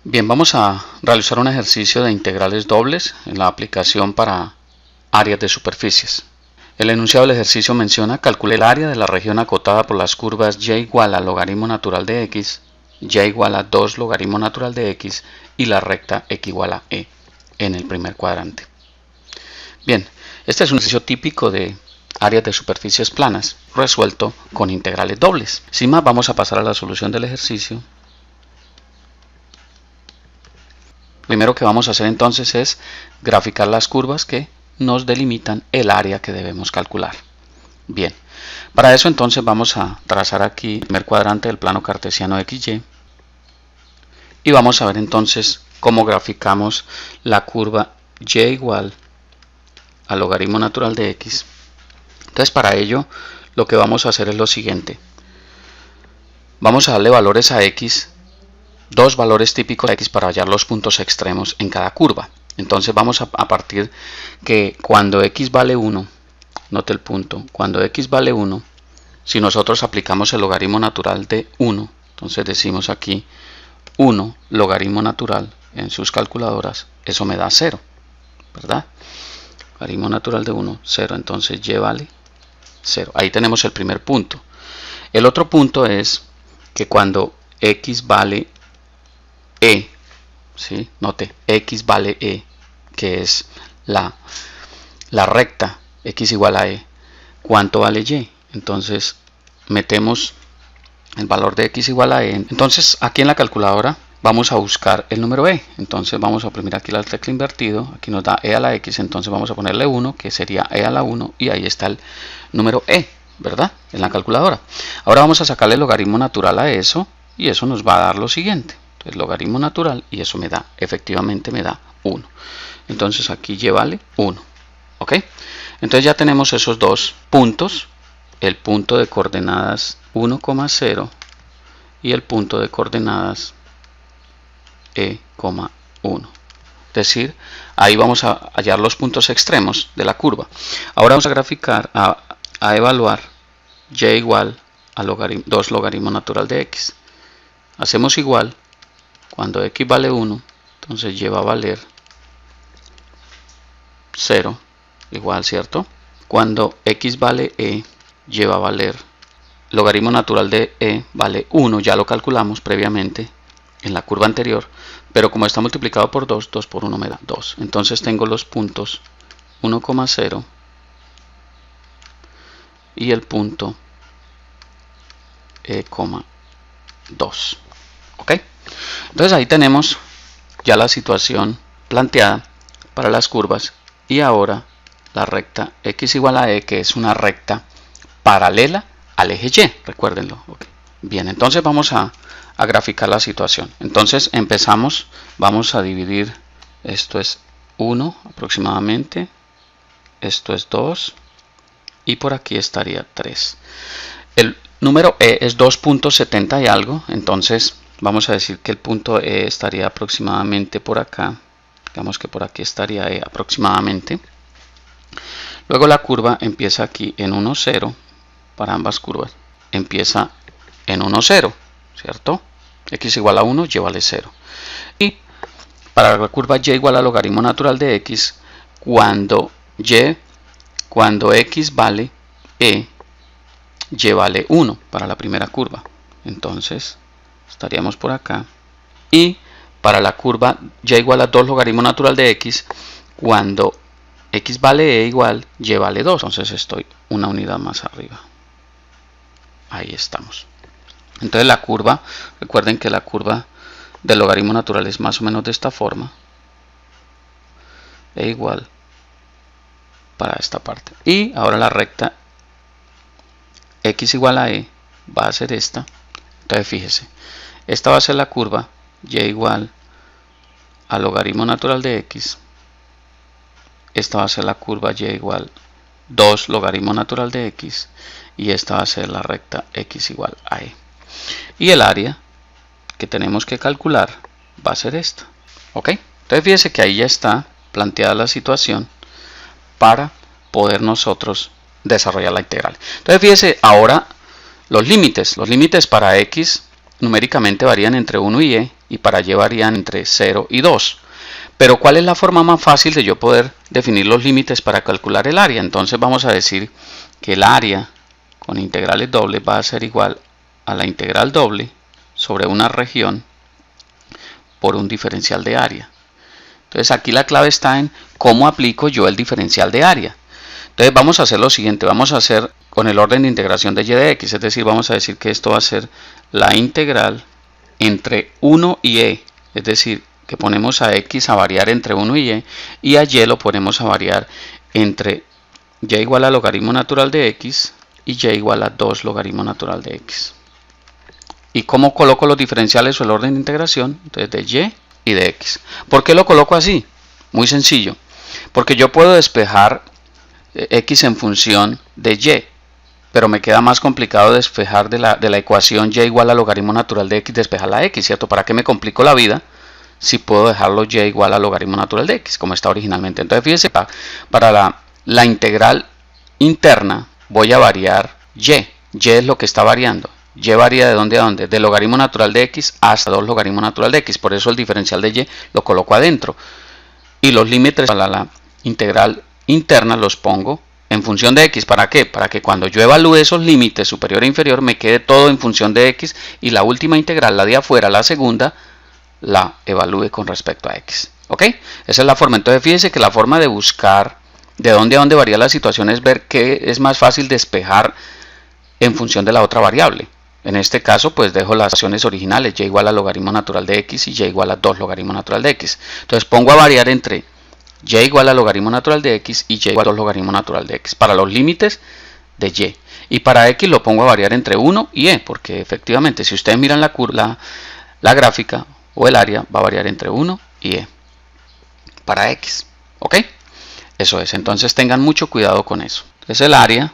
Bien, vamos a realizar un ejercicio de integrales dobles en la aplicación para áreas de superficies. El enunciado del ejercicio menciona: calcule el área de la región acotada por las curvas y igual a logaritmo natural de x, y igual a 2 logaritmo natural de x y la recta x igual a e en el primer cuadrante. Bien, este es un ejercicio típico de áreas de superficies planas, resuelto con integrales dobles. Sin más, vamos a pasar a la solución del ejercicio. Primero que vamos a hacer entonces es graficar las curvas que nos delimitan el área que debemos calcular. Bien, para eso entonces vamos a trazar aquí el primer cuadrante del plano cartesiano XY y vamos a ver entonces cómo graficamos la curva y igual al logaritmo natural de x. Entonces para ello lo que vamos a hacer es lo siguiente: vamos a darle valores a x, dos valores típicos de x para hallar los puntos extremos en cada curva. Entonces vamos a partir que cuando x vale 1, note el punto, cuando x vale 1, si nosotros aplicamos el logaritmo natural de 1, entonces decimos aquí 1 logaritmo natural en sus calculadoras, eso me da 0, ¿verdad? Logaritmo natural de 1, 0, entonces y vale 0. Ahí tenemos el primer punto. El otro punto es que cuando x vale e, ¿sí? Note, x vale e, que es la recta x igual a e, ¿cuánto vale y? Entonces metemos el valor de x igual a e. Entonces aquí en la calculadora vamos a buscar el número e. Entonces vamos a oprimir aquí la tecla invertido, aquí nos da e a la x, entonces vamos a ponerle 1, que sería e a la 1, y ahí está el número e, ¿verdad? En la calculadora. Ahora vamos a sacarle el logaritmo natural a eso, y eso nos va a dar lo siguiente: el logaritmo natural, y eso me da, efectivamente me da 1. Entonces aquí y vale 1. ¿Ok? Entonces ya tenemos esos dos puntos, el punto de coordenadas 1,0 y el punto de coordenadas e,1. Es decir, ahí vamos a hallar los puntos extremos de la curva. Ahora vamos a graficar, a evaluar y igual a 2 logaritmo natural de x. Hacemos igual. Cuando x vale 1, entonces y va a valer 0, igual, ¿cierto? Cuando x vale e, y va a valer, logaritmo natural de e vale 1, ya lo calculamos previamente en la curva anterior, pero como está multiplicado por 2, 2 por 1 me da 2. Entonces tengo los puntos 1,0 y el punto e,2. ¿Ok? Entonces ahí tenemos ya la situación planteada para las curvas, y ahora la recta x igual a e, que es una recta paralela al eje y, recuérdenlo. Okay. Bien, entonces vamos a graficar la situación. Entonces empezamos, vamos a dividir, esto es 1 aproximadamente, esto es 2 y por aquí estaría 3. El número e es 2.70 y algo, entonces vamos a decir que el punto e estaría aproximadamente por acá. Digamos que por aquí estaría e aproximadamente. Luego la curva empieza aquí en 1, 0. Para ambas curvas empieza en 1, 0, ¿cierto? X igual a 1, y vale 0. Y para la curva y igual a logaritmo natural de x, cuando x vale e, y vale 1 para la primera curva. Entonces estaríamos por acá. Y para la curva y igual a 2 logaritmo natural de x, cuando x vale e igual, y vale 2. Entonces estoy una unidad más arriba. Ahí estamos. Entonces la curva, recuerden que la curva del logaritmo natural es más o menos de esta forma. E igual para esta parte. Y ahora la recta x igual a e va a ser esta. Entonces fíjese, esta va a ser la curva y igual al logaritmo natural de x. Esta va a ser la curva y igual 2 logaritmo natural de x, y esta va a ser la recta x igual a e. Y el área que tenemos que calcular va a ser esta. ¿Ok? Entonces fíjese que ahí ya está planteada la situación para poder nosotros desarrollar la integral. Entonces fíjese ahora los límites. Los límites para x numéricamente varían entre 1 y e, y para y varían entre 0 y 2. Pero ¿cuál es la forma más fácil de yo poder definir los límites para calcular el área? Entonces vamos a decir que el área con integrales dobles va a ser igual a la integral doble sobre una región por un diferencial de área. Entonces aquí la clave está en cómo aplico yo el diferencial de área. Entonces vamos a hacer lo siguiente, vamos a hacer con el orden de integración de y de x, es decir, vamos a decir que esto va a ser la integral entre 1 y e, es decir, que ponemos a x a variar entre 1 y a y lo ponemos a variar entre y igual a logaritmo natural de x y y igual a 2 logaritmo natural de x. ¿Y cómo coloco los diferenciales o el orden de integración? Entonces de y de x. ¿Por qué lo coloco así? Muy sencillo. Porque yo puedo despejar x en función de y, pero me queda más complicado despejar de la ecuación y igual a logaritmo natural de x, despejar la x, ¿cierto? ¿Para qué me complico la vida si puedo dejarlo y igual a logaritmo natural de x, como está originalmente? Entonces fíjense, para la integral interna voy a variar y es lo que está variando. Y varía de dónde a dónde, de logaritmo natural de x hasta 2 logaritmo natural de x, por eso el diferencial de y lo coloco adentro. Y los límites para la integral interna los pongo en función de x. ¿Para qué? Para que cuando yo evalúe esos límites superior e inferior me quede todo en función de x y la última integral, la de afuera, la segunda, la evalúe con respecto a x. ¿Ok? Esa es la forma. Entonces fíjense que la forma de buscar de dónde a dónde varía la situación es ver qué es más fácil despejar en función de la otra variable. En este caso pues dejo las ecuaciones originales, y igual a logaritmo natural de x y y igual a 2 logaritmo natural de x. Entonces pongo a variar entre y igual a logaritmo natural de x y y igual a 2 logaritmo natural de x para los límites de y. Y para x lo pongo a variar entre 1 y e, porque efectivamente si ustedes miran la gráfica o el área va a variar entre 1 y e para x. ¿Ok? Eso es, entonces tengan mucho cuidado con eso. Entonces el área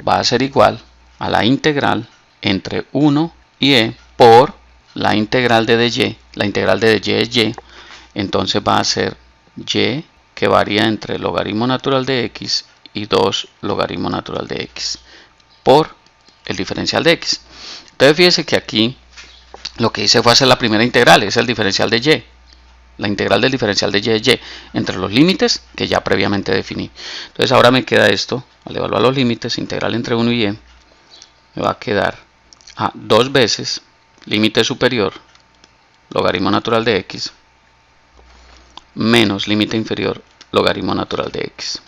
va a ser igual a la integral entre 1 y e por la integral de dy. La integral de dy es y, entonces va a ser y que varía entre logaritmo natural de x y 2 logaritmo natural de x por el diferencial de x. Entonces fíjense que aquí lo que hice fue hacer la primera integral, es el diferencial de y. La integral del diferencial de y es y entre los límites que ya previamente definí. Entonces ahora me queda esto, al evaluar los límites, integral entre 1 y e, me va a quedar a 2 veces límite superior, logaritmo natural de x, menos límite inferior, logaritmo natural de x,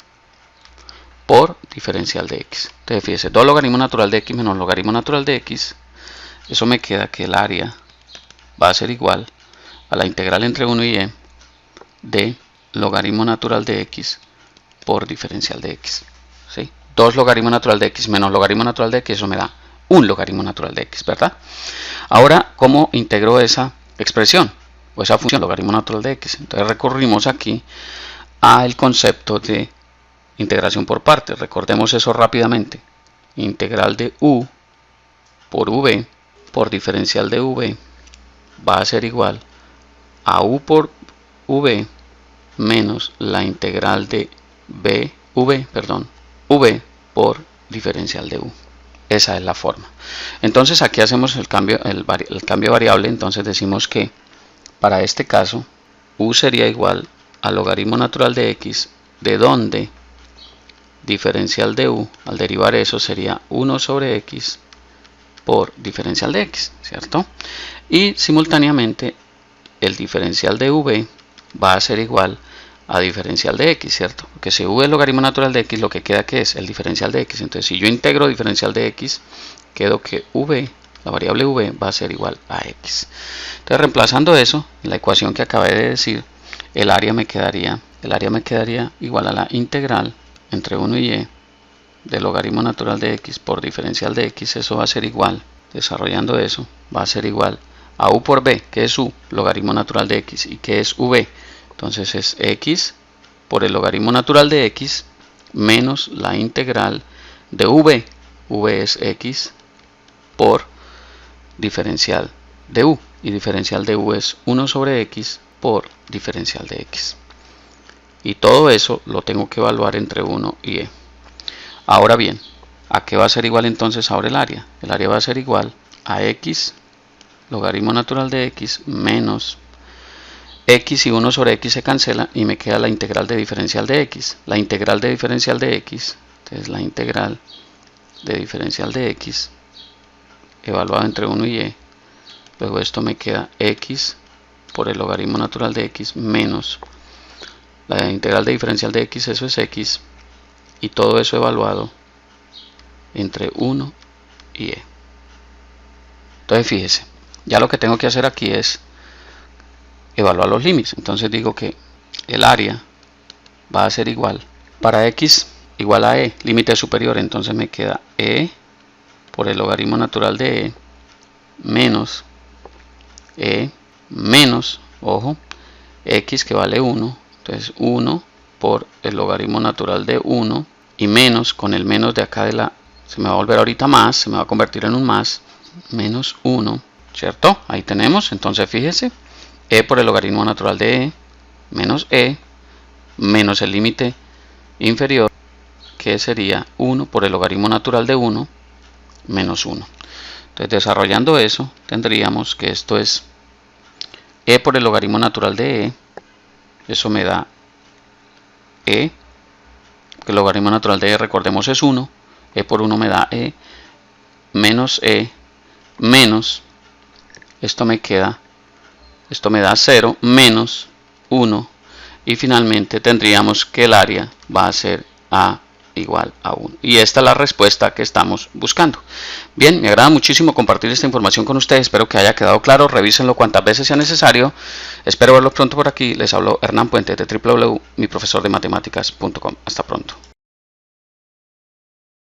por diferencial de x. Entonces fíjese, 2 logaritmo natural de x menos logaritmo natural de x, eso me queda que el área va a ser igual a la integral entre 1 y e de logaritmo natural de x por diferencial de x. ¿Sí? 2 logaritmo natural de x menos logaritmo natural de x, eso me da 1 logaritmo natural de x, ¿verdad? Ahora, ¿cómo integro esa expresión o esa función logaritmo natural de x? Entonces recurrimos aquí al concepto de integración por partes. Recordemos eso rápidamente. Integral de u por v por diferencial de v va a ser igual a u por v menos la integral de v por diferencial de u. Esa es la forma. Entonces aquí hacemos el cambio de variable. Entonces decimos que para este caso u sería igual a logaritmo natural de x, de donde diferencial de u, al derivar eso, sería 1 sobre x por diferencial de x, ¿cierto? Y simultáneamente el diferencial de v va a ser igual a diferencial de x, ¿cierto? Porque si v es logaritmo natural de x, lo que queda que es el diferencial de x. Entonces si yo integro diferencial de x, quedo que v, la variable v, va a ser igual a x. Entonces reemplazando eso, en la ecuación que acabé de decir, el área me quedaría igual a la integral entre 1 y e de logaritmo natural de x por diferencial de x. Eso va a ser igual, desarrollando eso, va a ser igual a u por b, que es u, logaritmo natural de x, y que es v. Entonces es x por el logaritmo natural de x menos la integral de v. V es x por diferencial de u. Y diferencial de u es 1 sobre x por diferencial de x. Y todo eso lo tengo que evaluar entre 1 y e. Ahora bien, ¿a qué va a ser igual entonces ahora el área? El área va a ser igual a x logaritmo natural de x menos x, y 1 sobre x se cancela y me queda la integral de diferencial de x. La integral de diferencial de x, entonces la integral de diferencial de x evaluado entre 1 y e, luego esto me queda x por el logaritmo natural de x menos la integral de diferencial de x, eso es x, y todo eso evaluado entre 1 y e. Entonces fíjese, ya lo que tengo que hacer aquí es evaluar los límites. Entonces digo que el área va a ser igual, para x igual a e, límite superior, entonces me queda e por el logaritmo natural de e menos, ojo, x que vale 1, entonces 1 por el logaritmo natural de 1 y menos, con el menos de acá de la, se me va a volver ahorita más, se me va a convertir en un más, menos 1, ¿cierto? Ahí tenemos, entonces fíjese, e por el logaritmo natural de e menos el límite inferior, que sería 1 por el logaritmo natural de 1 menos 1. Entonces, desarrollando eso, tendríamos que esto es e por el logaritmo natural de e, eso me da e, que el logaritmo natural de e, recordemos, es 1, e por 1 me da e, menos esto me da 0, menos 1, y finalmente tendríamos que el área va a ser a igual a 1. Y esta es la respuesta que estamos buscando. Bien, me agrada muchísimo compartir esta información con ustedes. Espero que haya quedado claro. Revísenlo cuantas veces sea necesario. Espero verlos pronto por aquí. Les habló Hernán Puente de www.miprofesordematemáticas.com. Hasta pronto.